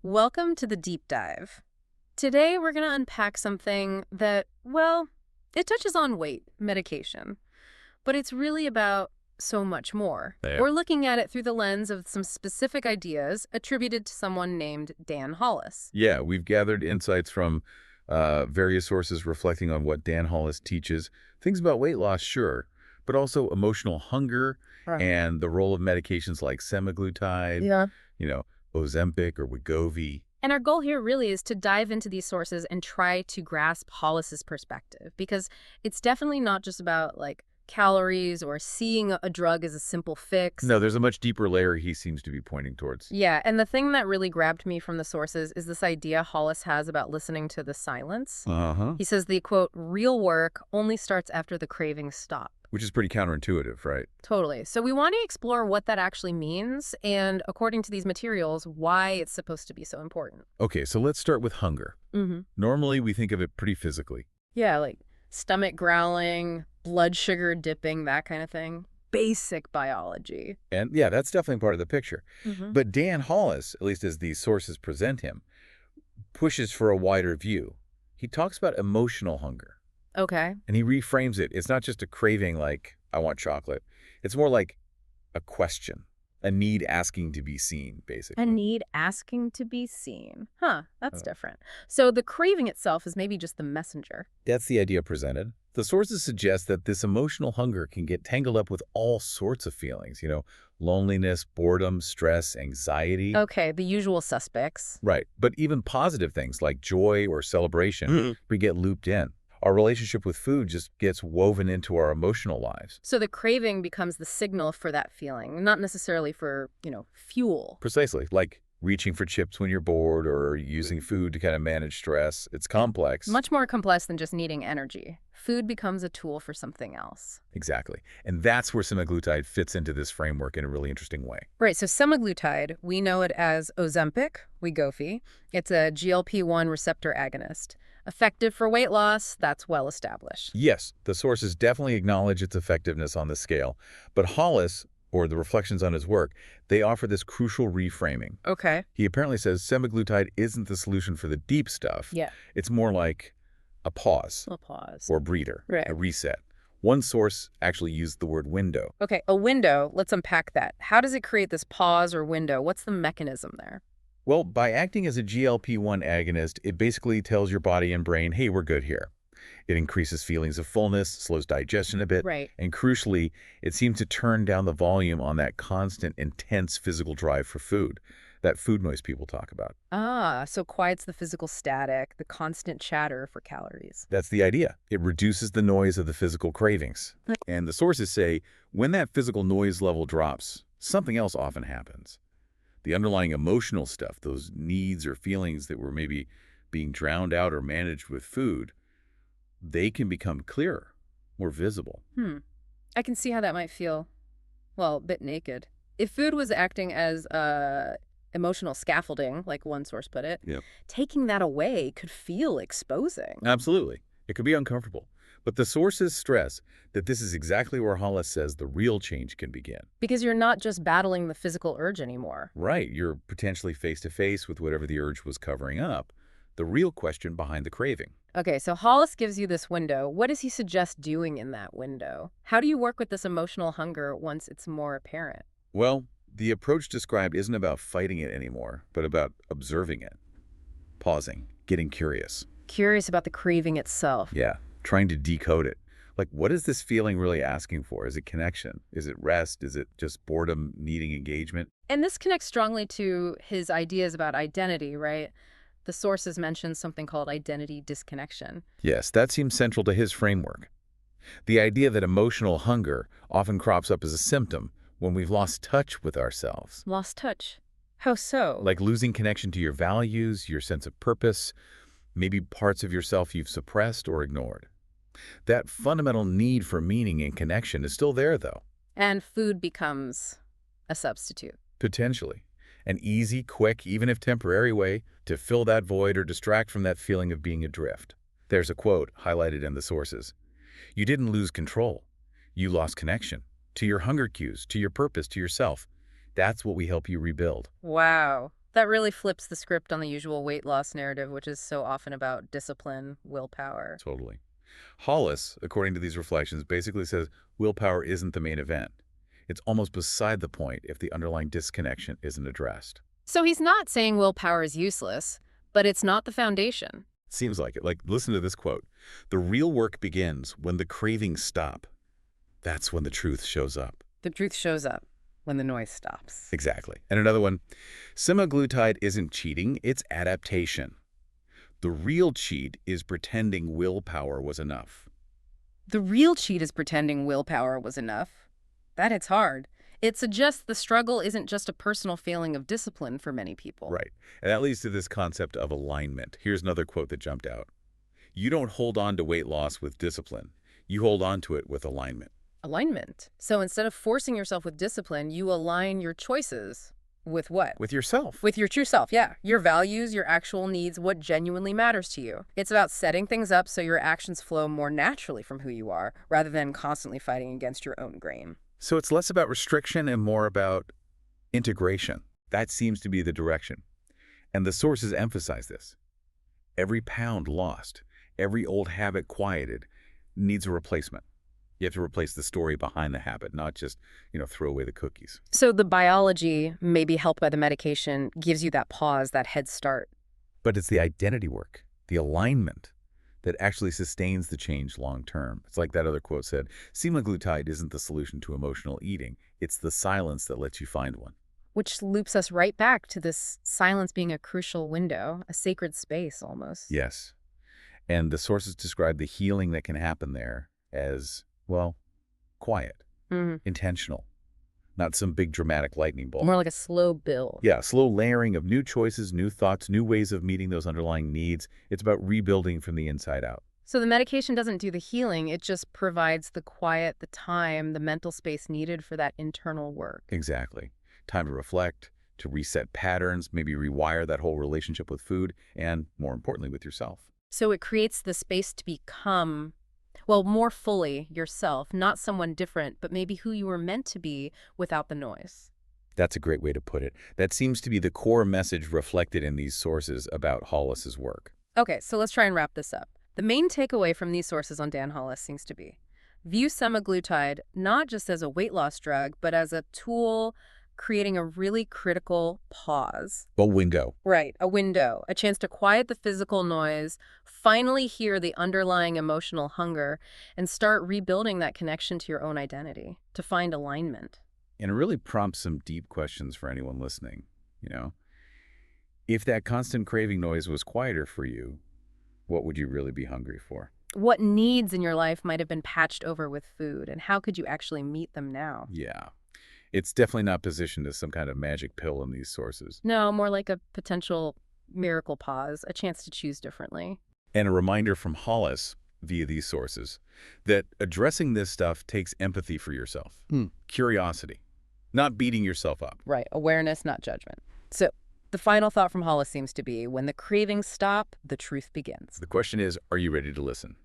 Welcome to the deep dive. Today, we're going to unpack something that, well, it touches on weight, medication, but it's really about so much more. Yeah. We're looking at it through the lens of some specific ideas attributed to someone named Dan Hollis. Yeah, we've gathered insights from various sources reflecting on what Dan Hollis teaches. Things about weight loss, sure, but also emotional hunger Right. and the role of medications like semaglutide, Yeah. you know, Ozempic or Wegovy. And our goal here really is to dive into these sources and try to grasp Hollis's perspective, because it's definitely not just about calories or seeing a drug as a simple fix. No, there's a much deeper layer he seems to be pointing towards. Yeah, and the thing that really grabbed me from the sources is this idea Hollis has about listening to the silence. Uh-huh. He says the, quote, real work only starts after the cravings stop. Which is pretty counterintuitive, right? Totally. So we want to explore what that actually means and, according to these materials, why it's supposed to be so important. Okay, so let's start with hunger. Mm-hmm. Normally, we think of it pretty physically. Yeah, like stomach growling, blood sugar dipping, that kind of thing. Basic biology. And yeah, that's definitely part of the picture. Mm-hmm. But Dan Hollis, at least as these sources present him, pushes for a wider view. He talks about emotional hunger, Okay. and he reframes it. It's not just a craving like, I want chocolate. It's more like a question, a need asking to be seen, basically. A need asking to be seen. Huh, that's Uh. different. So the craving itself is maybe just the messenger. That's the idea presented. The sources suggest that this emotional hunger can get tangled up with all sorts of feelings, loneliness, boredom, stress, anxiety. Okay, the usual suspects. Right. But even positive things like joy or celebration, we get looped in. Our relationship with food just gets woven into our emotional lives. So the craving becomes the signal for that feeling, not necessarily for, fuel. Precisely. Like reaching for chips when you're bored or using food to kind of manage stress. It's complex. Much more complex than just needing energy. Food becomes a tool for something else. Exactly. And that's where semaglutide fits into this framework in a really interesting way. Right, so semaglutide, we know it as Ozempic, Wegovy. It's a GLP-1 receptor agonist. Effective for weight loss, that's well established. Yes, the sources definitely acknowledge its effectiveness on the scale. But Hollis, or the reflections on his work, they offer this crucial reframing. Okay. He apparently says semaglutide isn't the solution for the deep stuff. Yeah. It's more like a pause We'll pause. or breather, Right. a reset. One source actually used the word window. Okay, a window, let's unpack that. How does it create this pause or window? What's the mechanism there? Well, by acting as a GLP-1 agonist, it basically tells your body and brain, hey, we're good here. It increases feelings of fullness, slows digestion a bit, Right. and crucially, it seems to turn down the volume on that constant, intense physical drive for food, that food noise people talk about. Ah, so quiets the physical static, the constant chatter for calories. That's the idea. It reduces the noise of the physical cravings. And the sources say when that physical noise level drops, something else often happens. The underlying emotional stuff, those needs or feelings that were maybe being drowned out or managed with food, they can become clearer, more visible. I can see how that might feel, well, a bit naked. If food was acting as emotional scaffolding, like one source put it, Yep. taking that away could feel exposing. Absolutely. It could be uncomfortable. But the sources stress that this is exactly where Hollis says the real change can begin. Because you're not just battling the physical urge anymore. Right, you're potentially face-to-face with whatever the urge was covering up. The real question behind the craving. Okay, so Hollis gives you this window. What does he suggest doing in that window? How do you work with this emotional hunger once it's more apparent? Well, the approach described isn't about fighting it anymore, but about observing it. Pausing, getting curious. Curious about the craving itself. Yeah, trying to decode it. Like, what is this feeling really asking for? Is it connection? Is it rest? Is it just boredom needing engagement? And this connects strongly to his ideas about identity, right? The sources mention something called identity disconnection. Yes, that seems central to his framework. The idea that emotional hunger often crops up as a symptom when we've lost touch with ourselves. Lost touch. How so? Like losing connection to your values, your sense of purpose, maybe parts of yourself you've suppressed or ignored. That fundamental need for meaning and connection is still there, though. And food becomes a substitute. Potentially. An easy, quick, even if temporary way to fill that void or distract from that feeling of being adrift. There's a quote highlighted in the sources. You didn't lose control. You lost connection to your hunger cues, to your purpose, to yourself. That's what we help you rebuild. Wow. That really flips the script on the usual weight loss narrative, which is so often about discipline, willpower. Totally. Hollis, according to these reflections, basically says willpower isn't the main event. It's almost beside the point if the underlying disconnection isn't addressed. So he's not saying willpower is useless, but it's not the foundation. Seems like it. Like, listen to this quote. The real work begins when the cravings stop. That's when the truth shows up. The truth shows up when the noise stops. Exactly. And another one, semaglutide isn't cheating, it's adaptation. The real cheat is pretending willpower was enough. The real cheat is pretending willpower was enough. That hits hard. It suggests the struggle isn't just a personal failing of discipline for many people. Right. And that leads to this concept of alignment. Here's another quote that jumped out. You don't hold on to weight loss with discipline. You hold on to it with alignment. Alignment. So instead of forcing yourself with discipline, you align your choices with what? With yourself. With your true self, yeah. Your values, your actual needs, what genuinely matters to you. It's about setting things up so your actions flow more naturally from who you are, rather than constantly fighting against your own grain. So it's less about restriction and more about integration. That seems to be the direction. And the sources emphasize this. Every pound lost, every old habit quieted, needs a replacement. You have to replace the story behind the habit, not just, throw away the cookies. So the biology, maybe helped by the medication, gives you that pause, that head start. But it's the identity work, the alignment, that actually sustains the change long term. It's like that other quote said, semaglutide isn't the solution to emotional eating. It's the silence that lets you find one. Which loops us right back to this silence being a crucial window, a sacred space almost. Yes. And the sources describe the healing that can happen there as, well, quiet, intentional, not some big dramatic lightning bolt. More like a slow build. Yeah, slow layering of new choices, new thoughts, new ways of meeting those underlying needs. It's about rebuilding from the inside out. So the medication doesn't do the healing, it just provides the quiet, the time, the mental space needed for that internal work. Exactly. Time to reflect, to reset patterns, maybe rewire that whole relationship with food, and more importantly, with yourself. So it creates the space to become, well, more fully yourself, not someone different, but maybe who you were meant to be without the noise. That's a great way to put it. That seems to be the core message reflected in these sources about Hollis's work. Okay, so let's try and wrap this up. The main takeaway from these sources on Dan Hollis seems to be, view semaglutide not just as a weight loss drug, but as a tool creating a really critical pause. A window. Right, a window, a chance to quiet the physical noise, finally hear the underlying emotional hunger, and start rebuilding that connection to your own identity, to find alignment. And it really prompts some deep questions for anyone listening. If that constant craving noise was quieter for you, what would you really be hungry for? What needs in your life might have been patched over with food, and how could you actually meet them now? Yeah. It's definitely not positioned as some kind of magic pill in these sources. No, more like a potential miracle pause, a chance to choose differently. And a reminder from Hollis, via these sources, that addressing this stuff takes empathy for yourself. Curiosity. Not beating yourself up. Right, awareness, not judgment. So the final thought from Hollis seems to be, when the cravings stop, the truth begins. The question is, are you ready to listen?